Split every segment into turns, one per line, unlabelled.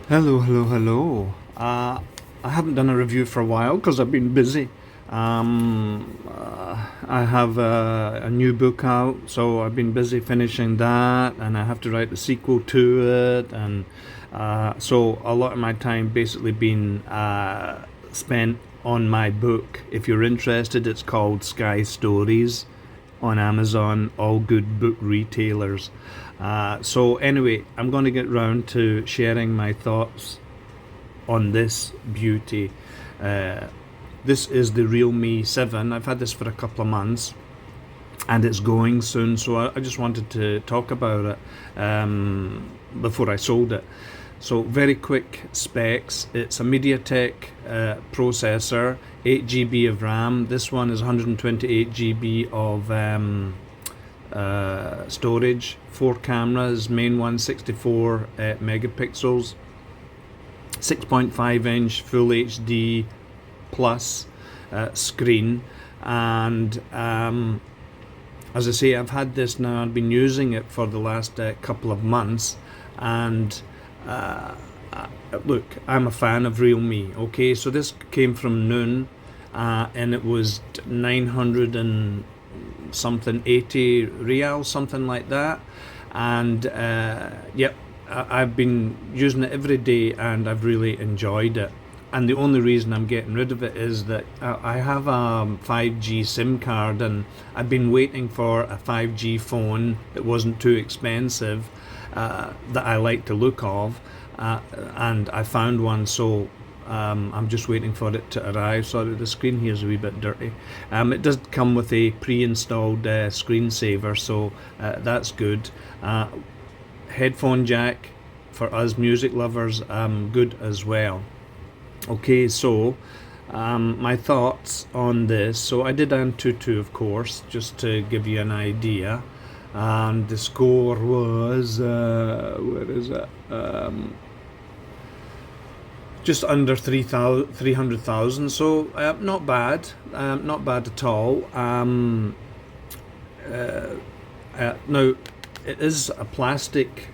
Hello, hello, hello. I haven't done a review for a while because I've been busy. I have a new book out, so I've been busy finishing that, and I have to write the sequel to it, and so a lot of my time basically been spent on my book. If you're interested, it's called Sky Stories on Amazon, all good book retailers. So anyway, I'm going to get round to sharing my thoughts on this beauty. Uh, this is the Realme 7. I've had this for a couple of months and it's going soon, so I just wanted to talk about it before I sold it. So very quick specs. It's a MediaTek processor, 8 GB of RAM. This one is 128 GB of storage. 4 cameras, main one 64 megapixels, 6.5 inch Full HD plus screen, and as I say, I've had this now. I've been using it for the last couple of months, and look, I'm a fan of Realme. Okay, so this came from Noon, and it was 900 and something 80 real, something like that, and yep, I've been using it every day and I've really enjoyed it. And the only reason I'm getting rid of it is that I have a 5G SIM card, and I've been waiting for a 5G phone that wasn't too expensive, that I like the look of, and I found one, so I'm just waiting for it to arrive. Sorry, the screen here is a wee bit dirty. It does come with a pre-installed screensaver, so that's good. Headphone jack for us music lovers, good as well. Okay, so my thoughts on this. So I did Antutu, of course, just to give you an idea. And the score was, where is it? Just under 300,000. So not bad, not bad at all. Now, it is a plastic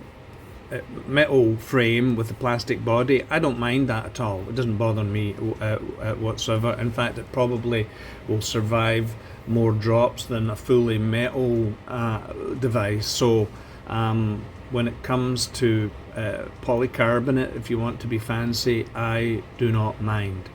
metal frame with a plastic body. I don't mind that at all. It doesn't bother me whatsoever. In fact, it probably will survive more drops than a fully metal device. So when it comes to polycarbonate, if you want to be fancy, I do not mind.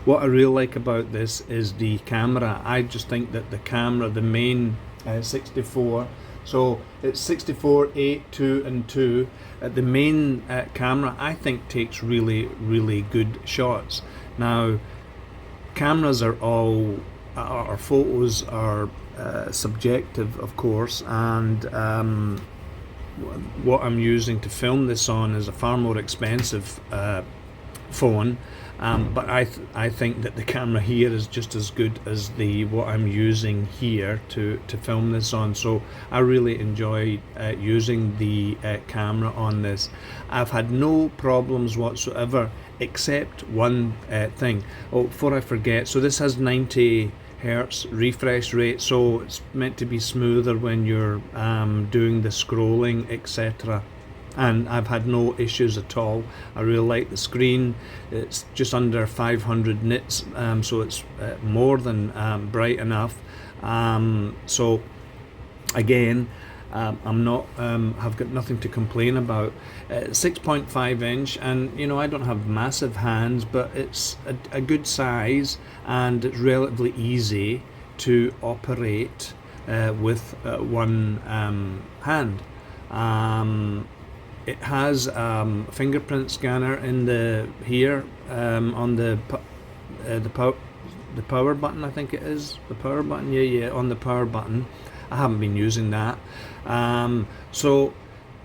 What I really like about this is the camera. I just think that the camera, the main 64, so it's 64, 8, 2 and 2. The main camera, I think, takes really, really good shots. Now, cameras are all, our photos are subjective, of course, and what I'm using to film this on is a far more expensive phone, but I think that the camera here is just as good as the what I'm using here to film this on. So I really enjoy using the camera on this. I've had no problems whatsoever, except one thing. Oh, before I forget, so this has 90 hertz refresh rate, so it's meant to be smoother when you're doing the scrolling, etc. And I've had no issues at all. I really like the screen. It's just under 500 nits, so it's more than bright enough. So again, I'm not have got nothing to complain about. 6.5 inch, and you know, I don't have massive hands, but it's a good size, and it's relatively easy to operate with one hand. It has fingerprint scanner in the here on the power button. I think it is the power button. Yeah, on the power button. I haven't been using that. So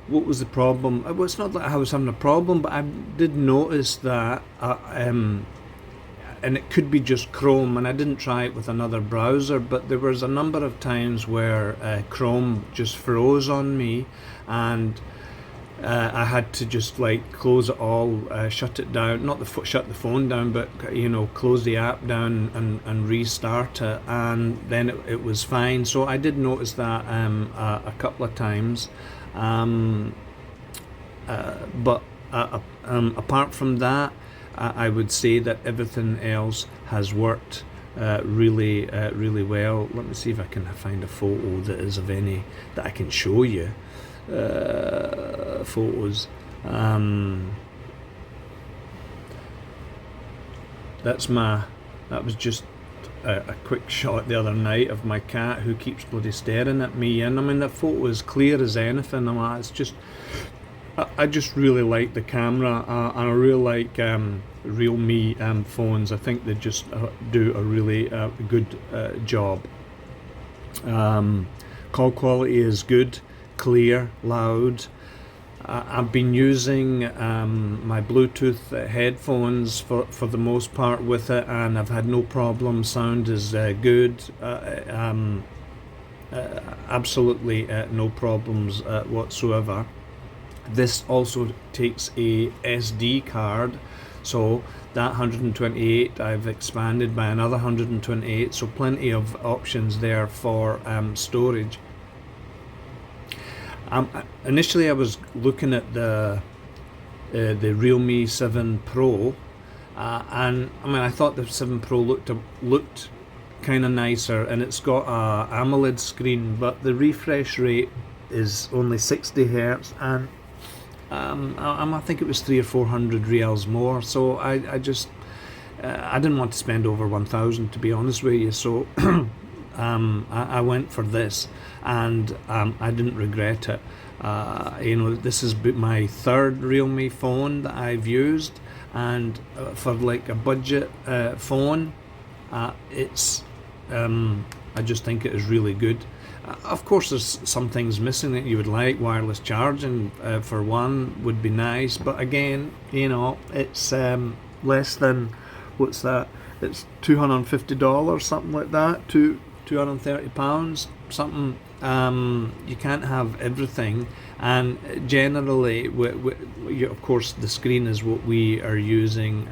what was the problem? Well, it's not that I was having a problem, but I did notice that, and it could be just Chrome, and I didn't try it with another browser, but there was a number of times where Chrome just froze on me, and I had to just like close it all, shut it down, not shut the phone down, but you know, close the app down and restart it, and then it was fine. So I did notice that a couple of times, but apart from that, I would say that everything else has worked really well. Let me see if I can find a photo that is of any that I can show you. Photos. That was just a quick shot the other night of my cat who keeps bloody staring at me, and I mean the photo is clear as anything. It's just, I just really like the camera, and I really like Realme phones. I think they just do a really good job. Call quality is good, clear, loud. I've been using my Bluetooth headphones for the most part with it, and I've had no problem. Sound is good. Absolutely no problems whatsoever. This also takes a SD card, so that 128 I've expanded by another 128, so plenty of options there for storage. Initially I was looking at the Realme 7 Pro, and I mean I thought the 7 Pro looked kind of nicer, and it's got a AMOLED screen, but the refresh rate is only 60 Hertz, and I think it was 300 or 400 reals more, so I just I didn't want to spend over 1,000, to be honest with you, so I went for this, and I didn't regret it. This is my third Realme phone that I've used, and for like a budget phone, it's I just think it is really good. Of course there's some things missing that you would like. Wireless charging for one would be nice, but again, it's less than, what's that, it's $250, something like that, £230, something. You can't have everything, and generally of course the screen is what we are using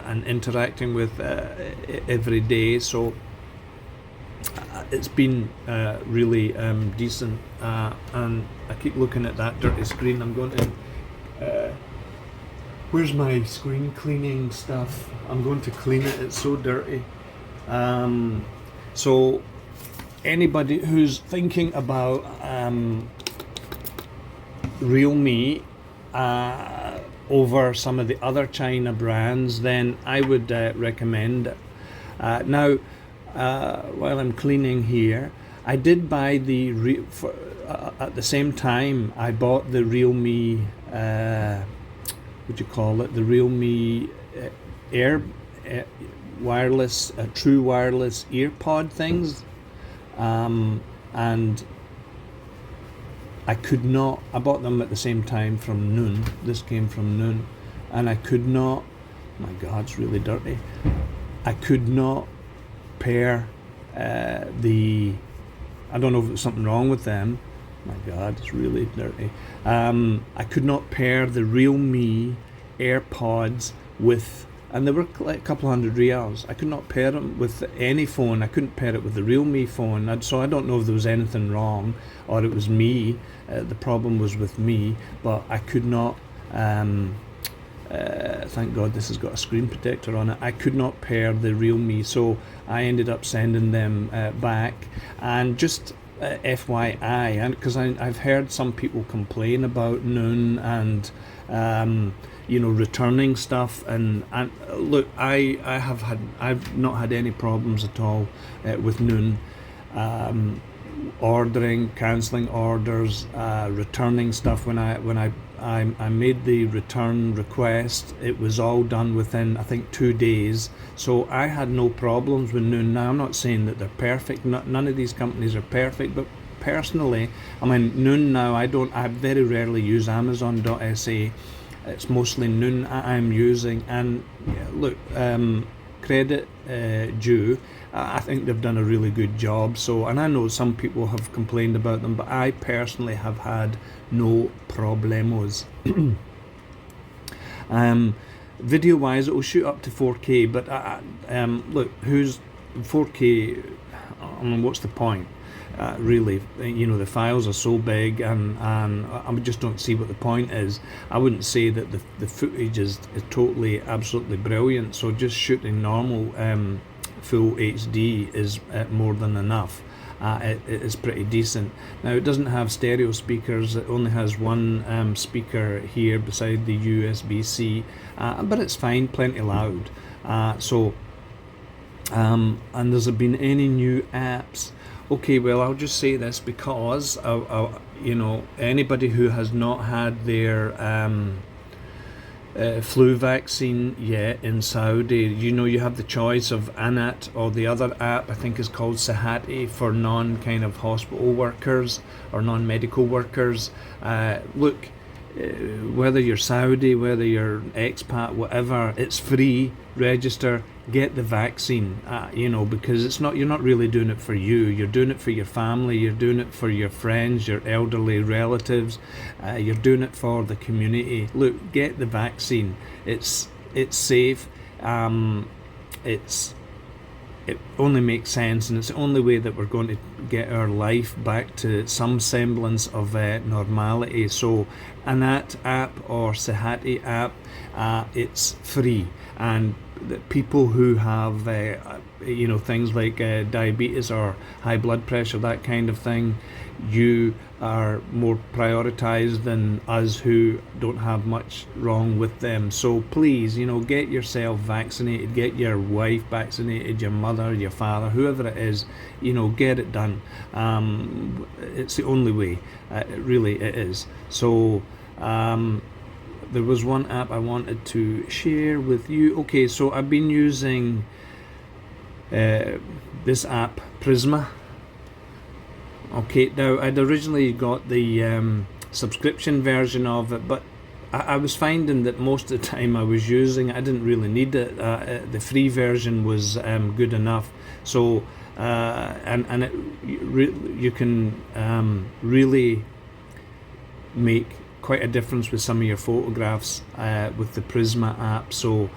and interacting with every day, so it's been really decent, and I keep looking at that dirty screen. I'm going to where's my screen cleaning stuff? I'm going to clean it, it's so dirty. So anybody who's thinking about Realme over some of the other China brands, then I would recommend it. Now, while I'm cleaning here, I did buy at the same time I bought the Realme, what do you call it, the Realme Air wireless, true wireless earpod things, and I bought them at the same time from Noon. This came from Noon, and I could not, my God, it's really dirty. I could not pair I don't know if there's something wrong with them. My God, it's really dirty. I could not pair the Realme AirPods with, and they were like a couple hundred reals. I could not pair them with any phone. I couldn't pair it with the Realme phone. So I don't know if there was anything wrong or it was me. The problem was with me, but I could not. Thank God this has got a screen protector on it. I could not pair the Realme, so I ended up sending them back. And just FYI, and because I've heard some people complain about Noon and returning stuff, and look, I've not had any problems at all with Noon. Ordering, cancelling orders, returning stuff. When I made the return request, it was all done within, I think, 2 days. So I had no problems with Noon. Now I'm not saying that they're perfect. None of these companies are perfect, but personally, I mean, Noon now, I very rarely use Amazon.sa. It's mostly Noon I'm using, and look, credit due. I think they've done a really good job. So, and I know some people have complained about them, but I personally have had no problemos. Video wise, it will shoot up to 4K, but look, who's 4K? I mean, what's the point? really, the files are so big, and I just don't see what the point is. I wouldn't say that the footage is totally, absolutely brilliant, so just shooting normal full HD is more than enough. It is pretty decent. Now, it doesn't have stereo speakers, it only has one speaker here beside the USB-C, but it's fine, plenty loud. And there's been any new apps? Okay, well, I'll just say this because anybody who has not had their flu vaccine yet in Saudi, you have the choice of Anat, or the other app I think is called Sahati, for non-kind of hospital workers or non-medical workers. Look, whether you're Saudi, whether you're expat, whatever, it's free. Register, get the vaccine, because you're not really doing it for you. You're doing it for your family, you're doing it for your friends, your elderly relatives, you're doing it for the community. Look, get the vaccine. It's safe. It only makes sense, and it's the only way that we're going to get our life back to some semblance of normality. So Anat app or Sahati app, it's free, and the people who have things like diabetes or high blood pressure, that kind of thing, you are more prioritized than us who don't have much wrong with them. So please, get yourself vaccinated, get your wife vaccinated, your mother, your father, whoever it is, get it done. It's the only way, it is. So there was one app I wanted to share with you. Okay, so I've been using this app, Prisma. Okay, now I'd originally got the subscription version of it, but I was finding that most of the time I was using it, I didn't really need it. The free version was good enough. So you can really make quite a difference with some of your photographs with the Prisma app. So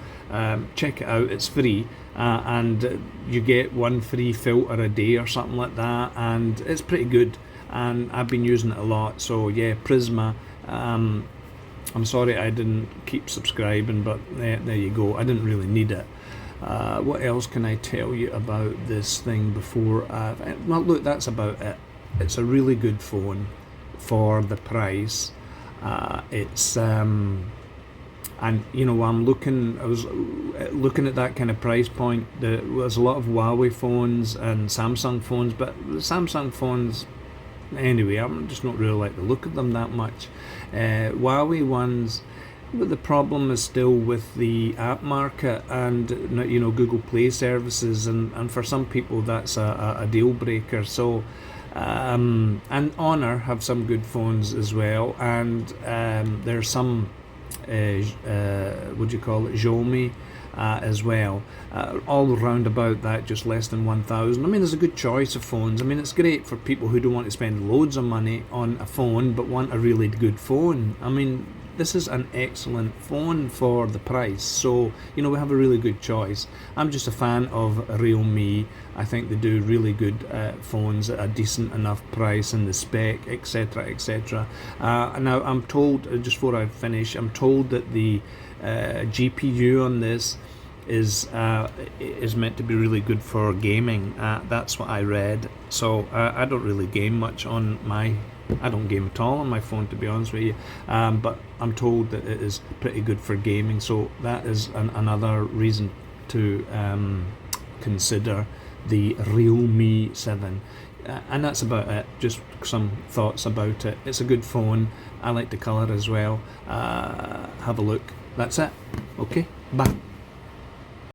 check it out, it's free, and you get one free filter a day or something like that, and it's pretty good, and I've been using it a lot. So yeah, Prisma. I'm sorry I didn't keep subscribing, but there you go. I didn't really need it. What else can I tell you about this thing before? Well, look, that's about it. It's a really good phone for the price. It's and I was looking at that kind of price point. There's a lot of Huawei phones and Samsung phones, but the Samsung phones, anyway, I'm just not really like the look of them that much. Huawei ones, but the problem is still with the app market and Google Play services, and for some people that's a deal breaker. So and Honor have some good phones as well, and there's some Xiaomi as well, all round about that, just less than 1,000. I mean, there's a good choice of phones. I mean, it's great for people who don't want to spend loads of money on a phone but want a really good phone. I mean, this is an excellent phone for the price. So we have a really good choice. I'm just a fan of Realme. I think they do really good phones at a decent enough price, and the spec, etc, etc. Now I'm told, just before I finish, I'm told that the GPU on this is meant to be really good for gaming. That's what I read. So I don't really game much on I don't game at all on my phone, to be honest with you, but I'm told that it is pretty good for gaming, so that is another reason to consider the Realme 7. And that's about it, just some thoughts about it. It's a good phone, I like the colour as well. Have a look. That's it. Okay, bye.